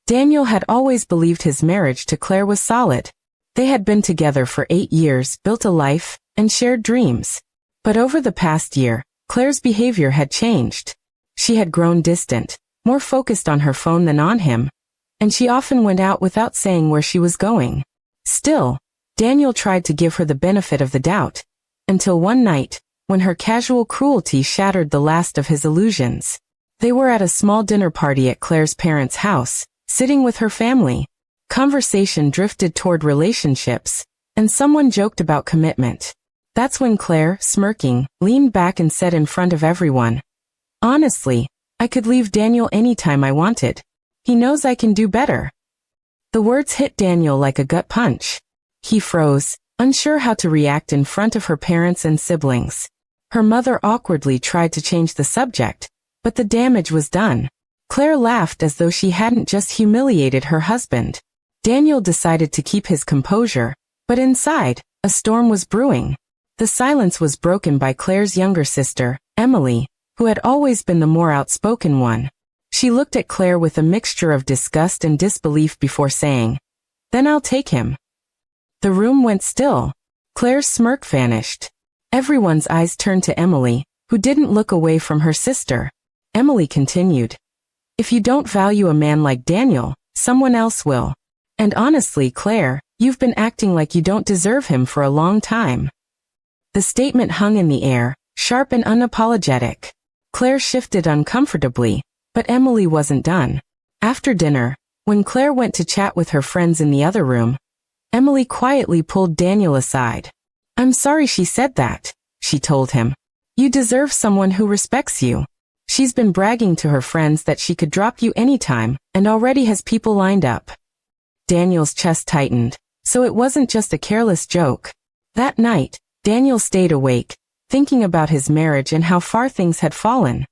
Daniel had always believed his marriage to Claire was solid. They had been together for 8 years, built a life, and shared dreams. But over the past year, Claire's behavior had changed. She had grown distant, more focused on her phone than on him, and she often went out without saying where she was going. Still, Daniel tried to give her the benefit of the doubt, until one night, when her casual cruelty shattered the last of his illusions. They were at a small dinner party at Claire's parents' house, sitting with her family. Conversation drifted toward relationships, and someone joked about commitment. That's when Claire, smirking, leaned back and said in front of everyone, "Honestly, I could leave Daniel anytime I wanted. He knows I can do better." The words hit Daniel like a gut punch. He froze, unsure how to react in front of her parents and siblings. Her mother awkwardly tried to change the subject, but the damage was done. Claire laughed as though she hadn't just humiliated her husband. Daniel decided to keep his composure, but inside, a storm was brewing. The silence was broken by Claire's younger sister, Emily, who had always been the more outspoken one. She looked at Claire with a mixture of disgust and disbelief before saying, "Then I'll take him." The room went still. Claire's smirk vanished. Everyone's eyes turned to Emily, who didn't look away from her sister. Emily continued, "If you don't value a man like Daniel, someone else will. And honestly, Claire, you've been acting like you don't deserve him for a long time." The statement hung in the air, sharp and unapologetic. Claire shifted uncomfortably, but Emily wasn't done. After dinner, when Claire went to chat with her friends in the other room, Emily quietly pulled Daniel aside. "I'm sorry she said that," she told him. "You deserve someone who respects you. She's been bragging to her friends that she could drop you anytime, and already has people lined up." Daniel's chest tightened, so it wasn't just a careless joke. That night, Daniel stayed awake, thinking about his marriage and how far things had fallen.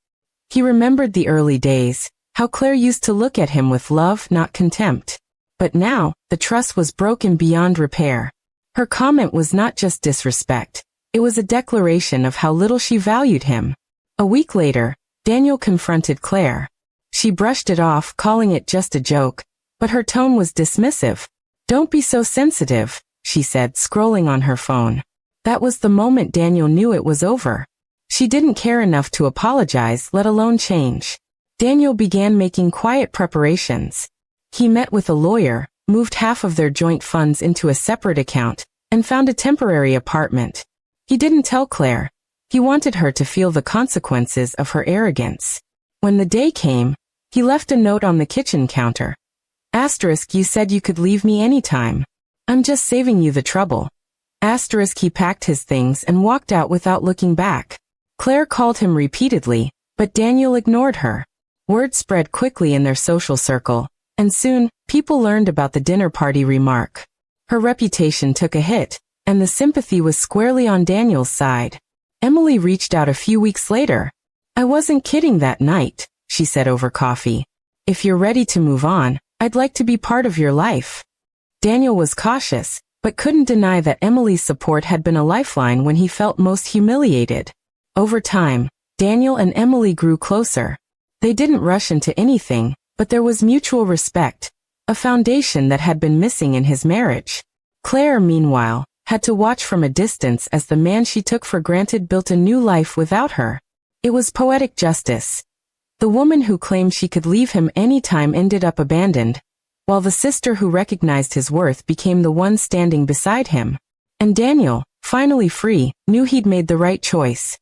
He remembered the early days, how Claire used to look at him with love, not contempt. But now, the trust was broken beyond repair. Her comment was not just disrespect, it was a declaration of how little she valued him. A week later, Daniel confronted Claire. She brushed it off, calling it just a joke, but her tone was dismissive. "Don't be so sensitive," she said, scrolling on her phone. That was the moment Daniel knew it was over. She didn't care enough to apologize, let alone change. Daniel began making quiet preparations. He met with a lawyer, moved half of their joint funds into a separate account, and found a temporary apartment. He didn't tell Claire. He wanted her to feel the consequences of her arrogance. When the day came, he left a note on the kitchen counter. Asterisk, "You said you could leave me anytime. I'm just saving you the trouble." Asterisk, he packed his things and walked out without looking back. Claire called him repeatedly, but Daniel ignored her. Word spread quickly in their social circle, and soon, people learned about the dinner party remark. Her reputation took a hit, and the sympathy was squarely on Daniel's side. Emily reached out a few weeks later. "I wasn't kidding that night," she said over coffee. "If you're ready to move on, I'd like to be part of your life." Daniel was cautious, but couldn't deny that Emily's support had been a lifeline when he felt most humiliated. Over time, Daniel and Emily grew closer. They didn't rush into anything, but there was mutual respect, a foundation that had been missing in his marriage. Claire, meanwhile, had to watch from a distance as the man she took for granted built a new life without her. It was poetic justice. The woman who claimed she could leave him anytime ended up abandoned, while the sister who recognized his worth became the one standing beside him. And Daniel, finally free, knew he'd made the right choice.